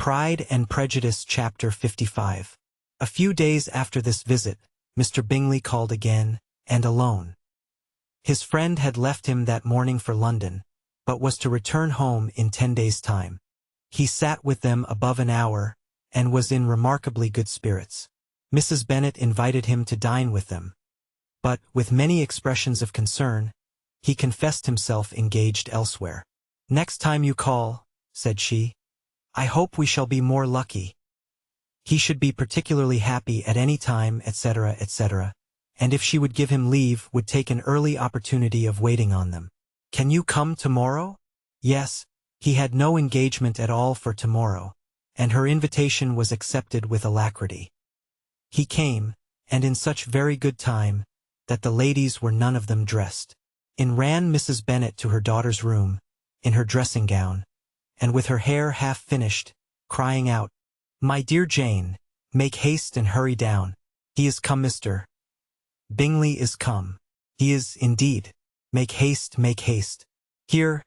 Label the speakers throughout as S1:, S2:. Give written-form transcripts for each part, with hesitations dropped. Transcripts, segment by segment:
S1: Pride and Prejudice Chapter 55. A few days after this visit, Mr. Bingley called again, and alone. His friend had left him that morning for London, but was to return home in 10 days' time. He sat with them above an hour, and was in remarkably good spirits. Mrs. Bennet invited him to dine with them. But, with many expressions of concern, he confessed himself engaged elsewhere. "Next time you call," said she, "I hope we shall be more lucky." He should be particularly happy at any time, etc., etc., and if she would give him leave, would take an early opportunity of waiting on them. "Can you come tomorrow?" Yes, he had no engagement at all for tomorrow, and her invitation was accepted with alacrity. He came, and in such very good time, that the ladies were none of them dressed. In ran Mrs. Bennet to her daughter's room, in her dressing gown, and with her hair half finished, crying out, "My dear Jane, make haste and hurry down. He is come, Mr. Bingley is come. He is, indeed. Make haste, make haste. Here,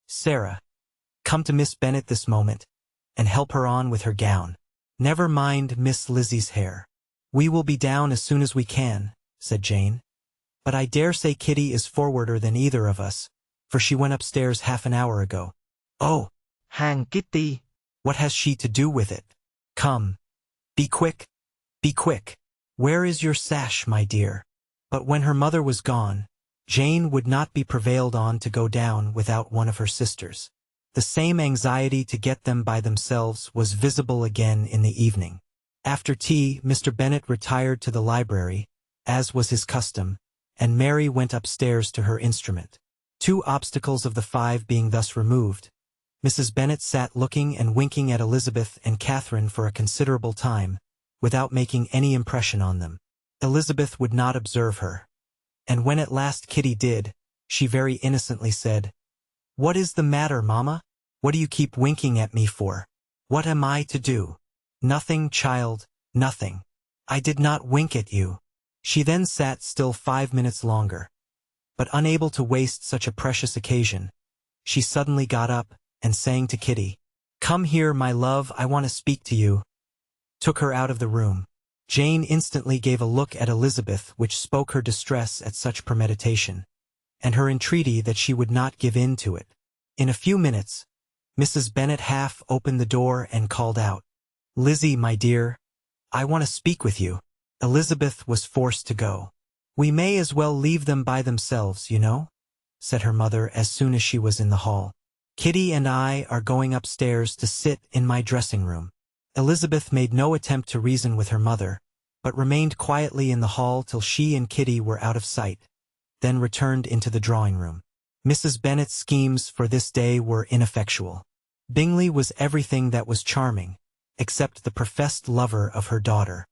S1: Sarah, come to Miss Bennet this moment, and help her on with her gown. Never mind Miss Lizzie's hair." "We will be down as soon as we can," said Jane. "But I dare say Kitty is forwarder than either of us, for she went upstairs half an hour ago." "Oh, hang Kitty! What has she to do with it? Come, be quick, be quick. Where is your sash, my dear?" But when her mother was gone, Jane would not be prevailed on to go down without one of her sisters. The same anxiety to get them by themselves was visible again in the evening. After tea, Mr. Bennet retired to the library, as was his custom, and Mary went upstairs to her instrument. 2 obstacles of the 5 being thus removed, Mrs. Bennet sat looking and winking at Elizabeth and Catherine for a considerable time, without making any impression on them. Elizabeth would not observe her, and when at last Kitty did, she very innocently said, "What is the matter, mamma? What do you keep winking at me for? What am I to do?" "Nothing, child, nothing. I did not wink at you." She then sat still 5 minutes longer, but unable to waste such a precious occasion, she suddenly got up, and saying to Kitty, "Come here, my love, I want to speak to you," took her out of the room. Jane instantly gave a look at Elizabeth which spoke her distress at such premeditation, and her entreaty that she would not give in to it. In a few minutes, Mrs. Bennet half opened the door and called out, "Lizzie, my dear, I want to speak with you." Elizabeth was forced to go. "We may as well leave them by themselves, you know," said her mother as soon as she was in the hall. "Kitty and I are going upstairs to sit in my dressing-room." Elizabeth made no attempt to reason with her mother, but remained quietly in the hall till she and Kitty were out of sight, then returned into the drawing-room. Mrs. Bennet's schemes for this day were ineffectual. Bingley was everything that was charming, except the professed lover of her daughter.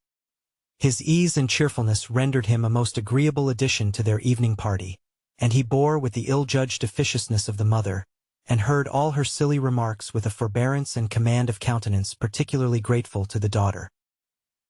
S1: His ease and cheerfulness rendered him a most agreeable addition to their evening party, and he bore with the ill-judged officiousness of the mother, and heard all her silly remarks with a forbearance and command of countenance particularly grateful to the daughter.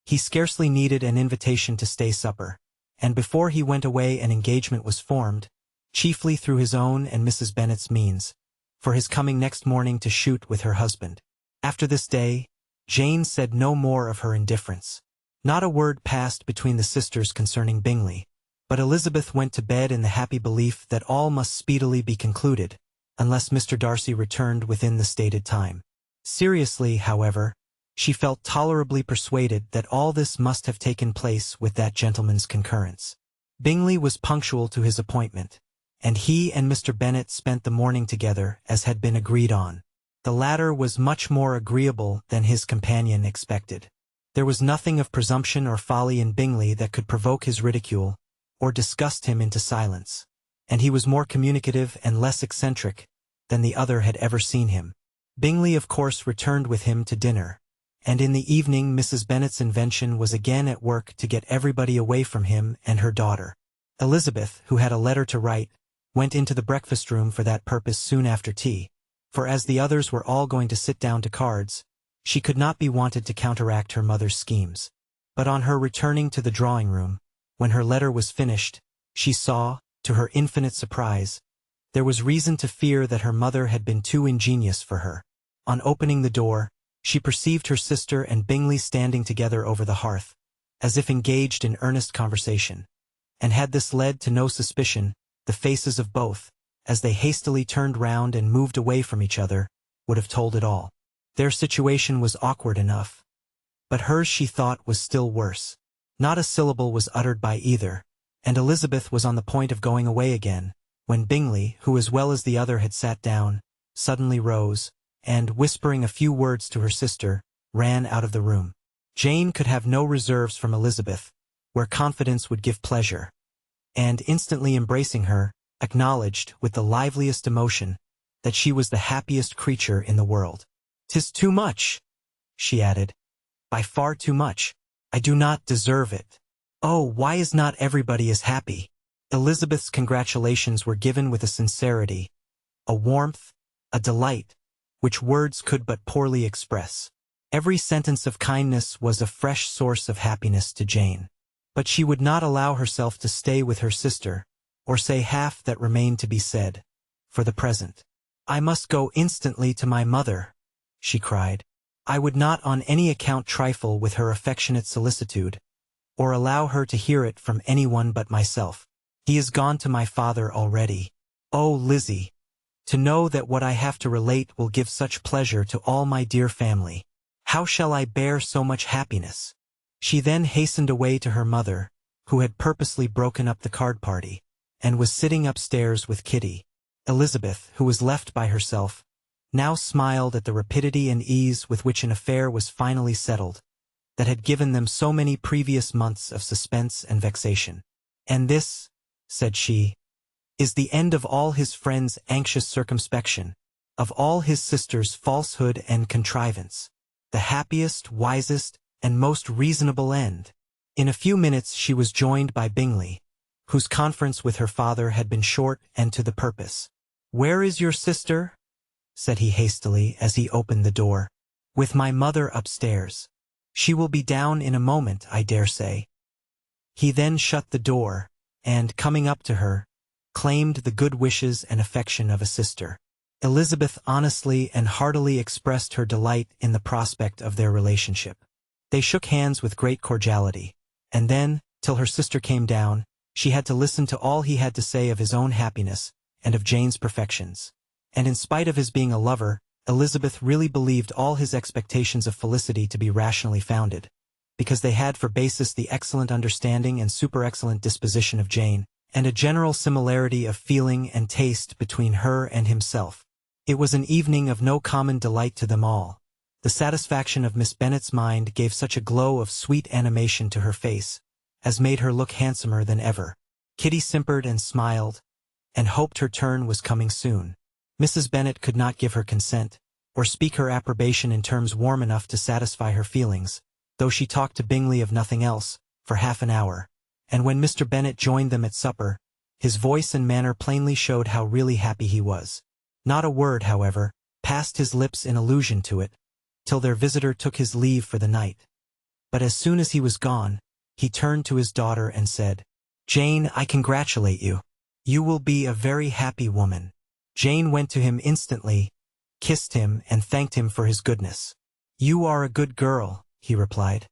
S1: He scarcely needed an invitation to stay supper, and before he went away an engagement was formed, chiefly through his own and Mrs. Bennet's means, for his coming next morning to shoot with her husband. After this day, Jane said no more of her indifference. Not a word passed between the sisters concerning Bingley, but Elizabeth went to bed in the happy belief that all must speedily be concluded, unless Mr. Darcy returned within the stated time. Seriously, however, she felt tolerably persuaded that all this must have taken place with that gentleman's concurrence. Bingley was punctual to his appointment, and he and Mr. Bennet spent the morning together as had been agreed on. The latter was much more agreeable than his companion expected. There was nothing of presumption or folly in Bingley that could provoke his ridicule, or disgust him into silence, and he was more communicative and less eccentric than the other had ever seen him. Bingley of course returned with him to dinner, and in the evening Mrs. Bennet's invention was again at work to get everybody away from him and her daughter. Elizabeth, who had a letter to write, went into the breakfast-room for that purpose soon after tea, for as the others were all going to sit down to cards, she could not be wanted to counteract her mother's schemes. But on her returning to the drawing-room, when her letter was finished, she saw, to her infinite surprise, there was reason to fear that her mother had been too ingenious for her. On opening the door, She perceived her sister and Bingley standing together over the hearth, as if engaged in earnest conversation. And had this led to no suspicion, the faces of both, as they hastily turned round and moved away from each other, would have told it all. Their situation was awkward enough. But hers, she thought, was still worse. Not a syllable was uttered by either, and Elizabeth was on the point of going away again, when Bingley, who as well as the other had sat down, suddenly rose, and, whispering a few words to her sister, ran out of the room. Jane could have no reserves from Elizabeth, where confidence would give pleasure, and, instantly embracing her, acknowledged, with the liveliest emotion, that she was the happiest creature in the world. "'Tis too much," she added. "By far too much. I do not deserve it. Oh, why is not everybody as happy?" Elizabeth's congratulations were given with a sincerity, a warmth, a delight, which words could but poorly express. Every sentence of kindness was a fresh source of happiness to Jane. But she would not allow herself to stay with her sister, or say half that remained to be said, for the present. "I must go instantly to my mother," she cried. "I would not on any account trifle with her affectionate solicitude, or allow her to hear it from anyone but myself. He is gone to my father already. Oh, Lizzie, to know that what I have to relate will give such pleasure to all my dear family. How shall I bear so much happiness?" She then hastened away to her mother, who had purposely broken up the card party, and was sitting upstairs with Kitty. Elizabeth, who was left by herself, now smiled at the rapidity and ease with which an affair was finally settled, that had given them so many previous months of suspense and vexation. "And this," said she, "is the end of all his friends' anxious circumspection, of all his sister's falsehood and contrivance. The happiest, wisest, and most reasonable end." In a few minutes she was joined by Bingley, whose conference with her father had been short and to the purpose. "Where is your sister?" said he hastily as he opened the door. "With my mother upstairs. She will be down in a moment, I dare say." He then shut the door, and, coming up to her, claimed the good wishes and affection of a sister. Elizabeth honestly and heartily expressed her delight in the prospect of their relationship. They shook hands with great cordiality, and then, till her sister came down, she had to listen to all he had to say of his own happiness and of Jane's perfections. And in spite of his being a lover, Elizabeth really believed all his expectations of felicity to be rationally founded, because they had for basis the excellent understanding and super-excellent disposition of Jane, and a general similarity of feeling and taste between her and himself. It was an evening of no common delight to them all. The satisfaction of Miss Bennet's mind gave such a glow of sweet animation to her face, as made her look handsomer than ever. Kitty simpered and smiled, and hoped her turn was coming soon. Mrs. Bennet could not give her consent, or speak her approbation in terms warm enough to satisfy her feelings, though she talked to Bingley of nothing else, for half an hour, and when Mr. Bennet joined them at supper, his voice and manner plainly showed how really happy he was. Not a word, however, passed his lips in allusion to it, till their visitor took his leave for the night. But as soon as he was gone, he turned to his daughter and said, "Jane, I congratulate you. You will be a very happy woman." Jane went to him instantly, kissed him, and thanked him for his goodness. "You are a good girl," he replied,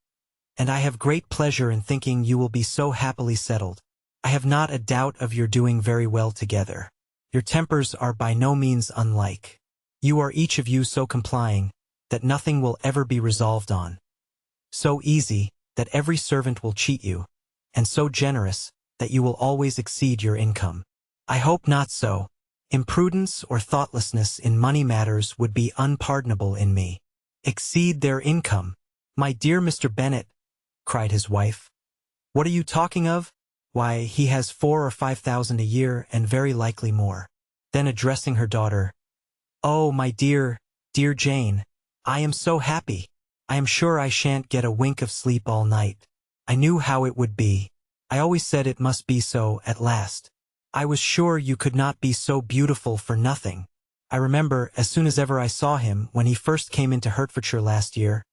S1: "and I have great pleasure in thinking you will be so happily settled. I have not a doubt of your doing very well together. Your tempers are by no means unlike. You are each of you so complying, that nothing will ever be resolved on. So easy, that every servant will cheat you, and so generous, that you will always exceed your income. I hope not so. Imprudence or thoughtlessness in money matters would be unpardonable in me. Exceed their income. My dear Mr. Bennet," cried his wife, "what are you talking of? Why, he has 4,000 or 5,000 a year, and very likely more." Then addressing her daughter, "Oh, my dear, dear Jane, I am so happy. I am sure I shan't get a wink of sleep all night. I knew how it would be. I always said it must be so at last. I was sure you could not be so beautiful for nothing. I remember, as soon as ever I saw him, when he first came into Hertfordshire last year,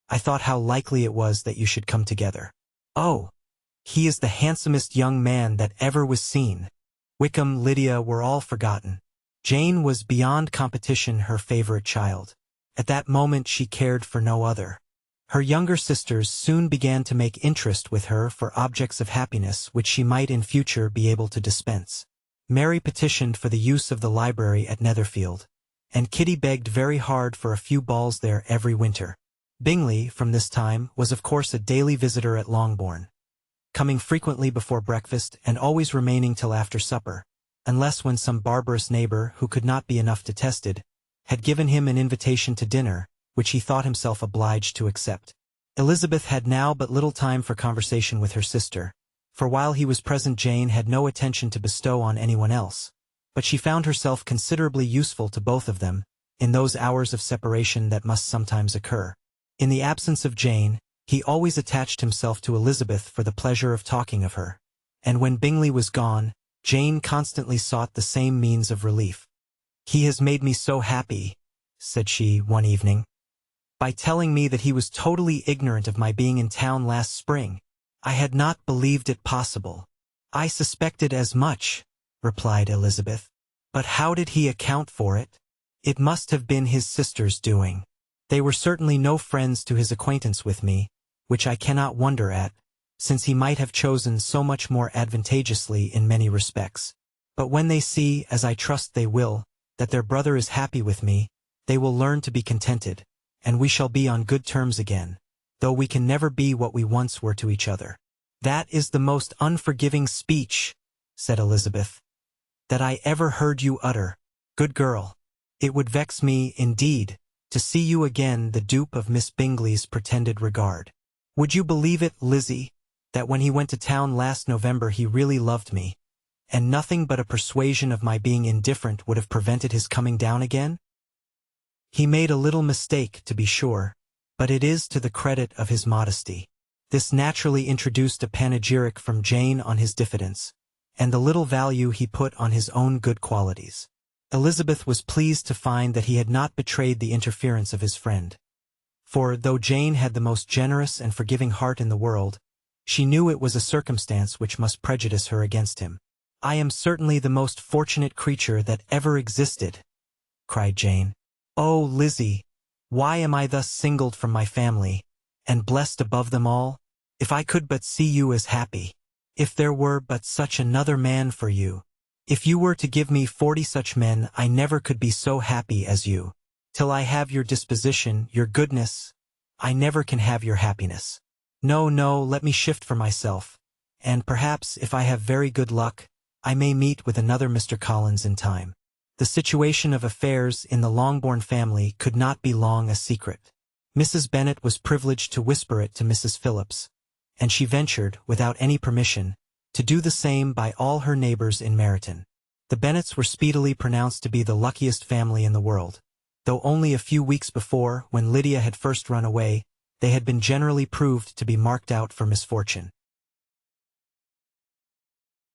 S1: I thought how likely it was that you should come together. Oh, he is the handsomest young man that ever was seen." Wickham, Lydia were all forgotten. Jane was beyond competition her favorite child, At that moment she cared for no other. Her younger sisters soon began to make interest with her for objects of happiness which she might in future be able to dispense. Mary petitioned for the use of the library at Netherfield, and Kitty begged very hard for a few balls there every winter. Bingley, from this time, was of course a daily visitor at Longbourn, coming frequently before breakfast and always remaining till after supper, unless when some barbarous neighbor, who could not be enough detested, had given him an invitation to dinner, which he thought himself obliged to accept. Elizabeth had now but little time for conversation with her sister, for while he was present Jane had no attention to bestow on anyone else, but she found herself considerably useful to both of them, in those hours of separation that must sometimes occur. In the absence of Jane, he always attached himself to Elizabeth for the pleasure of talking of her, and when Bingley was gone, Jane constantly sought the same means of relief. "He has made me so happy," said she one evening, "by telling me that he was totally ignorant of my being in town last spring. I had not believed it possible." "I suspected as much," replied Elizabeth. "But how did he account for it?" "It must have been his sister's doing. They were certainly no friends to his acquaintance with me, which I cannot wonder at, since he might have chosen so much more advantageously in many respects. But when they see, as I trust they will, that their brother is happy with me, they will learn to be contented, and we shall be on good terms again, though we can never be what we once were to each other." "That is the most unforgiving speech," said Elizabeth, "that I ever heard you utter. Good girl. It would vex me, indeed, to see you again the dupe of Miss Bingley's pretended regard. Would you believe it, Lizzie, that when he went to town last November he really loved me, and nothing but a persuasion of my being indifferent would have prevented his coming down again? He made a little mistake, to be sure, but it is to the credit of his modesty." This naturally introduced a panegyric from Jane on his diffidence, and the little value he put on his own good qualities. Elizabeth was pleased to find that he had not betrayed the interference of his friend. For, though Jane had the most generous and forgiving heart in the world, she knew it was a circumstance which must prejudice her against him. "I am certainly the most fortunate creature that ever existed," cried Jane. "Oh, Lizzie, why am I thus singled from my family, and blessed above them all? If I could but see you as happy! If there were but such another man for you! If you were to give me 40 such men, I never could be so happy as you. Till I have your disposition, your goodness, I never can have your happiness. No, no, let me shift for myself, and perhaps, if I have very good luck, I may meet with another Mr. Collins in time." The situation of affairs in the Longbourn family could not be long a secret. Mrs. Bennet was privileged to whisper it to Mrs. Phillips, and she ventured, without any permission, to do the same by all her neighbors in Meryton. The Bennets were speedily pronounced to be the luckiest family in the world, though only a few weeks before, when Lydia had first run away, they had been generally proved to be marked out for misfortune.